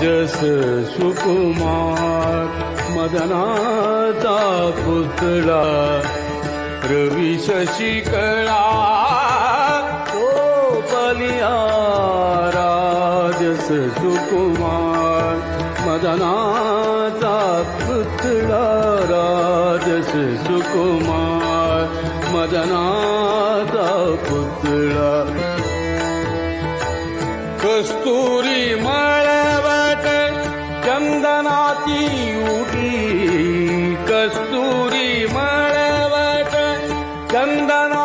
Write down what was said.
राजस सुकुमार मदनाचा पुतळा रवी शशिकळा तो बलिया राजस सुकुमार मदनाचा पुतळा राजस सुकुमार मदनाचा पुतळा कस्तुरी मळवट चंदनाची उडी कस्तुरी मळवट चंदना